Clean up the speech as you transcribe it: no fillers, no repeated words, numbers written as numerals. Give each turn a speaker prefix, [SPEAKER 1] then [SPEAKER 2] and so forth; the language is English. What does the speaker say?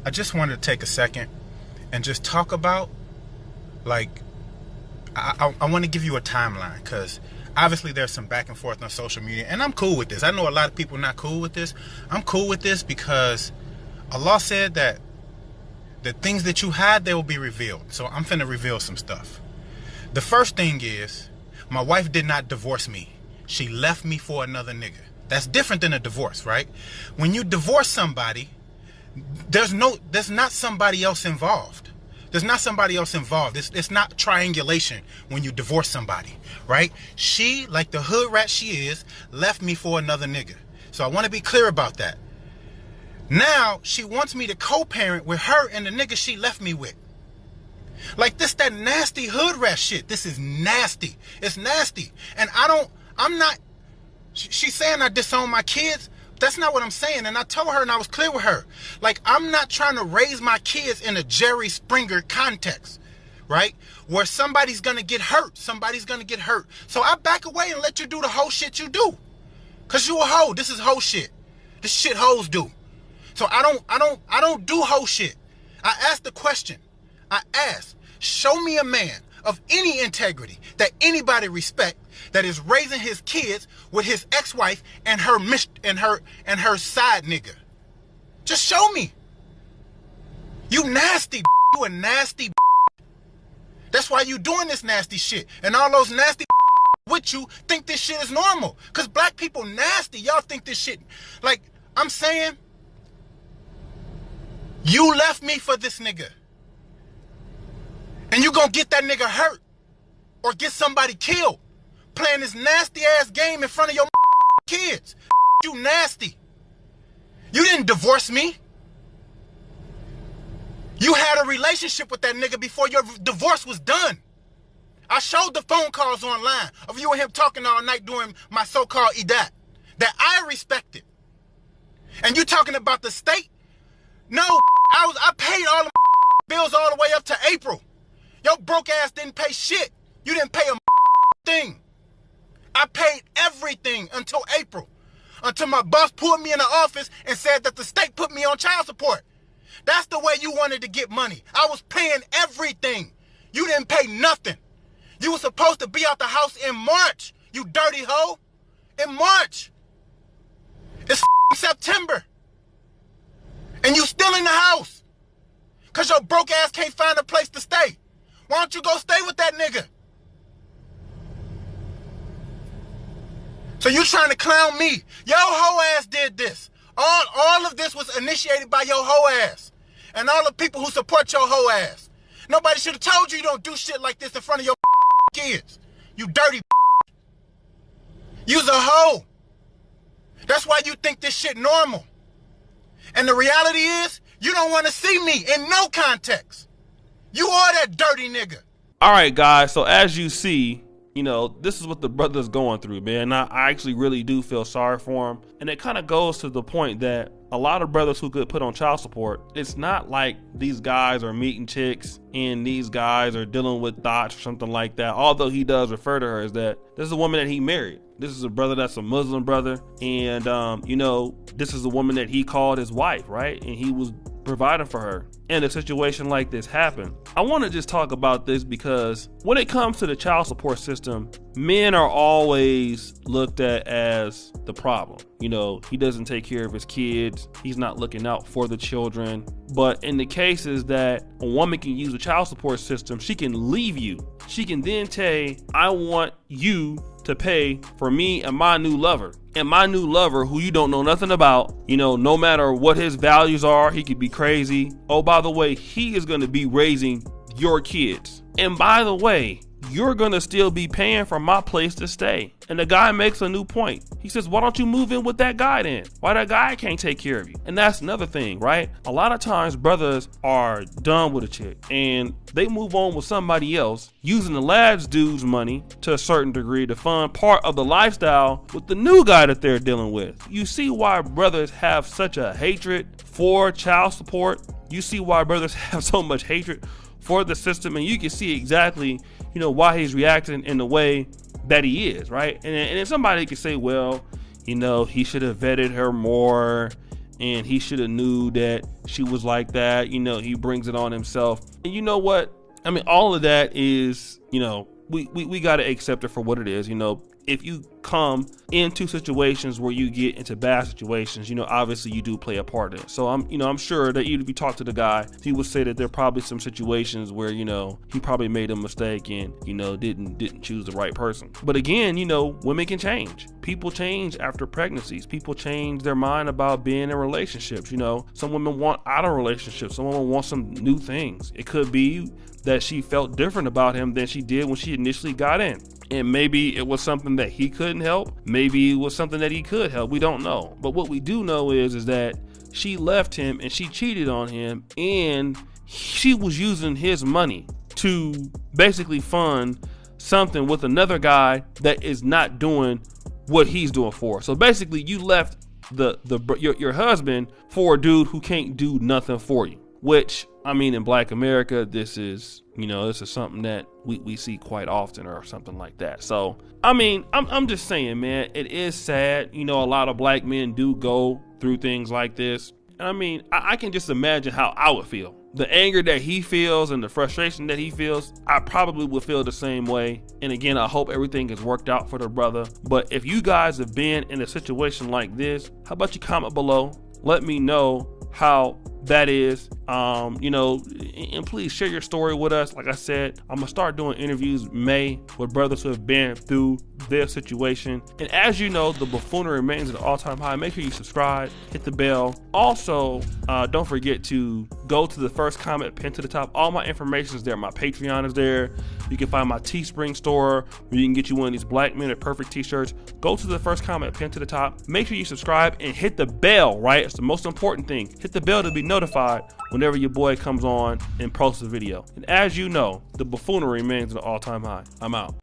[SPEAKER 1] I just wanted to take a second and just talk about, like, I want to give you a timeline, because obviously there's some back and forth on social media, and I'm cool with this. I know a lot of people are not cool with this. I'm cool with this because Allah said that the things that you hide, they will be revealed. So I'm finna reveal some stuff. The first thing is, my wife did not divorce me. She left me for another nigga. That's different than a divorce, right? When you divorce somebody, there's not somebody else involved. There's not somebody else involved. It's not triangulation when you divorce somebody, right? She, like the hood rat she is, left me for another nigga. So I want to be clear about that. Now, she wants me to co-parent with her and the nigga she left me with. Like, this, that nasty hood rat shit. This is nasty. It's nasty. And she's saying I disown my kids. That's not what I'm saying. And I told her, and I was clear with her. Like, I'm not trying to raise my kids in a Jerry Springer context, right? Where somebody's going to get hurt. Somebody's going to get hurt. So I back away and let you do the whole shit you do. Because you a hoe. This is hoe shit. This shit hoes do. So I don't do hoe shit. I asked the question. I asked, show me a man of any integrity that anybody respect that is raising his kids with his ex-wife and her side nigga. Just show me. You nasty. You a nasty. That's why you doing this nasty shit. And all those nasty with you think this shit is normal. Because black people nasty. Y'all think this shit. Like, I'm saying, you left me for this nigga. And you gonna get that nigga hurt. Or get somebody killed. Playing this nasty ass game in front of your kids. You nasty. You didn't divorce me. You had a relationship with that nigga before your divorce was done. I showed the phone calls online of you and him talking all night doing my so-called idat that I respected. And you talking about the state? No, I paid all the bills all the way up to April. Your broke ass didn't pay shit. You didn't pay a thing. I paid everything until April. Until my boss pulled me in the office and said that the state put me on child support. That's the way you wanted to get money. I was paying everything. You didn't pay nothing. You were supposed to be out the house in March, you dirty hoe. In March. It's September. And you still in the house. Because your broke ass can't find a place to stay. Why don't you go stay with that nigga? So you trying to clown me. Your hoe ass did this. All of this was initiated by your hoe ass. And all the people who support your hoe ass. Nobody should have told you don't do shit like this in front of your kids. You dirty. You's a hoe. That's why you think this shit normal. And the reality is, you don't want to see me in no context. You are that dirty nigga.
[SPEAKER 2] All right, guys. So as you see, this is what the brother's going through, man. I actually really do feel sorry for him. And it kind of goes to the point that a lot of brothers who get put on child support, it's not like these guys are meeting chicks and these guys are dealing with thoughts or something like that. Although he does refer to her as that. This is a woman that he married. This is a brother that's a Muslim brother. And, this is a woman that he called his wife, right? And he was providing for her. And a situation like this happened. I want to just talk about this because when it comes to the child support system, men are always looked at as the problem. He doesn't take care of his kids. He's not looking out for the children. But in the cases that a woman can use the child support system, she can leave you. She can then say, I want you to pay for me and my new lover. And my new lover, who you don't know nothing about, no matter what his values are, he could be crazy. Oh, by the way, he is going to be raising your kids. And by the way, you're going to still be paying for my place to stay. And the guy makes a new point. He says, why don't you move in with that guy then? Why that guy can't take care of you? And that's another thing, right? A lot of times brothers are done with a chick and they move on with somebody else using the last dude's money to a certain degree to fund part of the lifestyle with the new guy that they're dealing with. You see why brothers have such a hatred for child support. You see why brothers have so much hatred for the system, and you can see exactly, why he's reacting in the way that he is, right? And then somebody could say, well, he should have vetted her more. and he should have knew that she was like that. You know, he brings it on himself. And you know what? I mean, all of that is, you know, we got to accept it for what it is. You know, if you come into situations where you get into bad situations, you know, obviously you do play a part in it. So I'm sure that even if you talk to the guy, he would say that there are probably some situations where, you know, he probably made a mistake and, you know, didn't choose the right person. But again, you know, women can change. People change after pregnancies. People change their mind about being in relationships. You know, some women want out of relationships. Some women want some new things. It could be that she felt different about him than she did when she initially got in. And maybe it was something that he couldn't help. Maybe it was something that he could help. We don't know. But what we do know is that she left him and she cheated on him, and she was using his money to basically fund something with another guy that is not doing what he's doing for her. So basically you left your husband for a dude who can't do nothing for you. Which, I mean, in Black America, this is something that we see quite often or something like that. So, I mean, I'm just saying, man, it is sad. You know, a lot of black men do go through things like this. I mean, I can just imagine how I would feel. The anger that he feels and the frustration that he feels, I probably would feel the same way. And again, I hope everything is worked out for the brother. But if you guys have been in a situation like this, how about you comment below? Let me know how that is, you know, and please share your story with us. Like I said, I'm gonna start doing interviews May with brothers who have been through their situation. And as you know, the buffoonery remains at an all-time high. Make sure you subscribe, hit the bell. Also, don't forget to go to the first comment pinned to the top. All my information is there. My Patreon is there. You can find my Teespring store where you can get you one of these Black Men Are Perfect t-shirts. Go to the first comment pinned to the top. Make sure you subscribe and hit the bell, right? It's the most important thing. Hit the bell to be notified whenever your boy comes on and posts a video. And as you know, the buffoonery remains at an all-time high. I'm out.